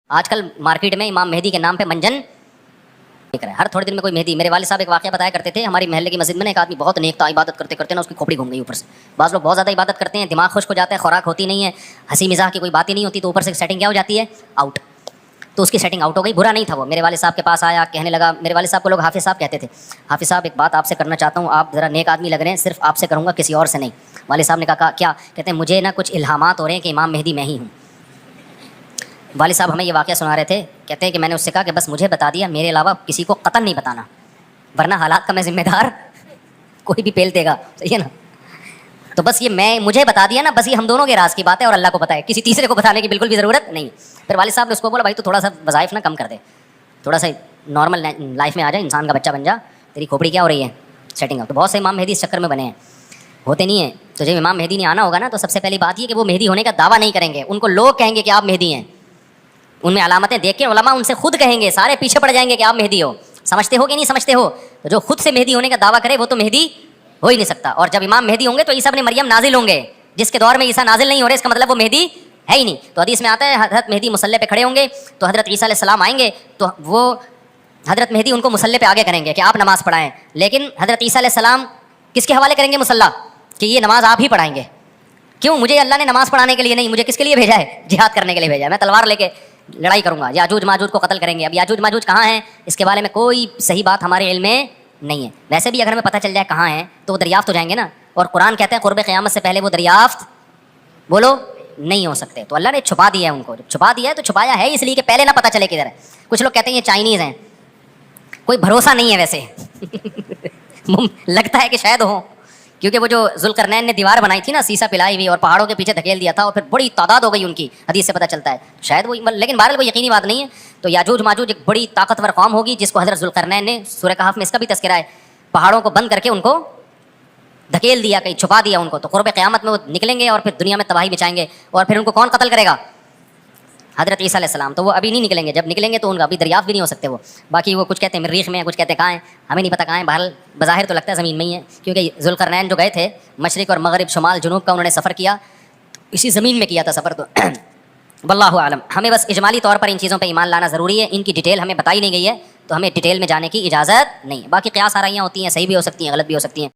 آج کل مارکیٹ میں امام مہدی کے نام پہ منجن بک رہا ہے، ہر تھوڑے دن میں کوئی مہدی. میرے والد صاحب ایک واقعہ بتایا کرتے تھے، ہماری محلے کی مسجد میں ایک آدمی بہت نیک تھا، عبادت کرتے کرتے نا اس کی کھوپڑی گھوم گئی اوپر سے. بعض لوگ بہت زیادہ عبادت کرتے ہیں، دماغ خشک ہو جاتا ہے، خوراک ہوتی نہیں ہے، ہنسی مزاح کی کوئی بات ہی نہیں ہوتی، تو اوپر سے سیٹنگ کیا ہو جاتی ہے، آؤٹ. تو اس کی سیٹنگ آؤٹ ہو گئی. برا نہیں تھا وہ، میرے والد صاحب کے پاس آیا، کہنے لگا. میرے والد صاحب کو لوگ حافظ صاحب کہتے تھے. حافظ صاحب ایک بات آپ سے کرنا چاہتا ہوں، آپ ذرا نیک آدمی لگ رہے ہیں، صرف آپ سے کروں گا، کسی اور سے نہیں. والد صاحب نے کہا کیا؟ کہتے ہیں مجھے نا کچھ الہامات ہو رہے ہیں کہ امام مہدی میں ہی ہوں. والد صاحب ہمیں یہ واقعہ سنا رہے تھے، کہتے ہیں کہ میں نے اس سے کہا کہ بس مجھے بتا دیا، میرے علاوہ کسی کو قطعاً نہیں بتانا، ورنہ حالات کا میں ذمہ دار کوئی بھی پیل دے گا. صحیح ہے نا؟ تو بس یہ میں مجھے بتا دیا نا، بس یہ ہم دونوں کے راز کی بات ہے اور اللہ کو پتہ ہے، کسی تیسرے کو بتانے کی بالکل بھی ضرورت نہیں. پھر والد صاحب نے اس کو بولا بھائی تو تھوڑا سا وظائف نہ کم کر دے، تھوڑا سا نارمل لائف میں آ جائے، انسان کا بچہ بن جا، تیری کھوپڑی کیا ہو رہی ہے سیٹنگ اپ. تو بہت سے امام مہدی اس چکر میں بنے ہیں، ہوتے نہیں ہیں. تو جب امام مہدی نے آنا ہوگا نا، تو سب سے پہلی بات یہ کہ وہ مہدی ہونے کا دعویٰ نہیں کریں گے، ان کو لوگ کہیں گے کہ آپ مہدی ہیں. ان میں علامتیں دیکھ کے علماء ان سے خود کہیں گے، سارے پیچھے پڑ جائیں گے کہ آپ مہدی ہو. سمجھتے ہو کہ نہیں سمجھتے ہو؟ تو جو خود سے مہدی ہونے کا دعویٰ کرے وہ تو مہدی ہو ہی نہیں سکتا. اور جب امام مہدی ہوں گے تو عیسیٰ ابن مریم نازل ہوں گے. جس کے دور میں عیسیٰ نازل نہیں ہو رہے، اس کا مطلب وہ مہدی ہے ہی نہیں. تو حدیث میں آتا ہے حضرت مہدی مصلی پہ کھڑے ہوں گے، تو حضرت عیسیٰ علیہ السلام آئیں گے، تو وہ حضرت مہدی ان کو مصلی پہ آگے کریں گے کہ آپ نماز پڑھائیں. لیکن حضرت عیسیٰ علیہ السلام کس کے حوالے کریں گے مصلی؟ کہ یہ نماز آپ ہی پڑھائیں گے. کیوں؟ مجھے اللہ نے نماز پڑھانے کے لیے نہیں، مجھے کس کے لیے بھیجا ہے؟ جہاد کرنے کے لیے بھیجا ہے. میں تلوار لے کے لڑائی کروں گا، یاجوج ماجوج کو قتل کریں گے. اب یاجوج ماجوج کہاں ہیں اس کے بارے میں کوئی صحیح بات ہمارے علم میں نہیں ہے. ویسے بھی اگر ہمیں پتہ چل جائے کہاں ہیں تو وہ دریافت ہو جائیں گے نا. اور قرآن کہتا ہے قرب قیامت سے پہلے وہ دریافت بولو نہیں ہو سکتے. تو اللہ نے چھپا دیا ہے ان کو. جب چھپا دیا ہے تو چھپایا ہے اس لیے کہ پہلے نہ پتہ چلے کدھر ہے. کچھ لوگ کہتے ہیں یہ چائنیز ہیں، کوئی بھروسہ نہیں ہے ویسے لگتا ہے کہ شاید ہو، کیونکہ وہ جو ذوالقرنین نے دیوار بنائی تھی نا سیسا پلائی ہوئی، اور پہاڑوں کے پیچھے دھکیل دیا تھا، اور پھر بڑی تعداد ہو گئی ان کی، حدیث سے پتہ چلتا ہے شاید وہ، لیکن بہرحال کوئی یقینی بات نہیں ہے. تو یاجوج ماجوج ایک بڑی طاقتور قوم ہوگی جس کو حضرت ذوالقرنین نے سورہ کہف میں اس کا بھی تذکرہ ہے، پہاڑوں کو بند کر کے ان کو دھکیل دیا، کہیں چھپا دیا ان کو. تو قرب قیامت میں وہ نکلیں گے اور پھر دنیا میں تباہی بچائیں گے. اور پھر ان کو کون قتل کرے گا؟ حضرت عیسیٰ علیہ السلام. تو وہ ابھی نہیں نکلیں گے، جب نکلیں گے تو ان کا ابھی دریافت بھی نہیں ہو سکتے وہ. باقی وہ کچھ کہتے ہیں مریخ میں، کچھ کہتے ہیں کہاں ہیں، ہمیں نہیں پتہ کہاں ہیں. بہرحال بظاہر تو لگتا ہے زمین میں ہی ہے، کیونکہ ذوالقرنین جو گئے تھے مشرق اور مغرب، شمال جنوب کا انہوں نے سفر کیا، اسی زمین میں کیا تھا سفر. تو واللہ اعلم. ہمیں بس اجمالی طور پر ان چیزوں پہ ایمان لانا ضروری ہے. ان کی ڈیٹیل ہمیں بتائی نہیں گئی ہے تو ہمیں ڈیٹیل میں جانے کی اجازت نہیں ہے. باقی قیاس آرائیاں ہوتی ہیں، صحیح بھی ہو سکتی ہیں، غلط بھی ہو سکتی ہیں.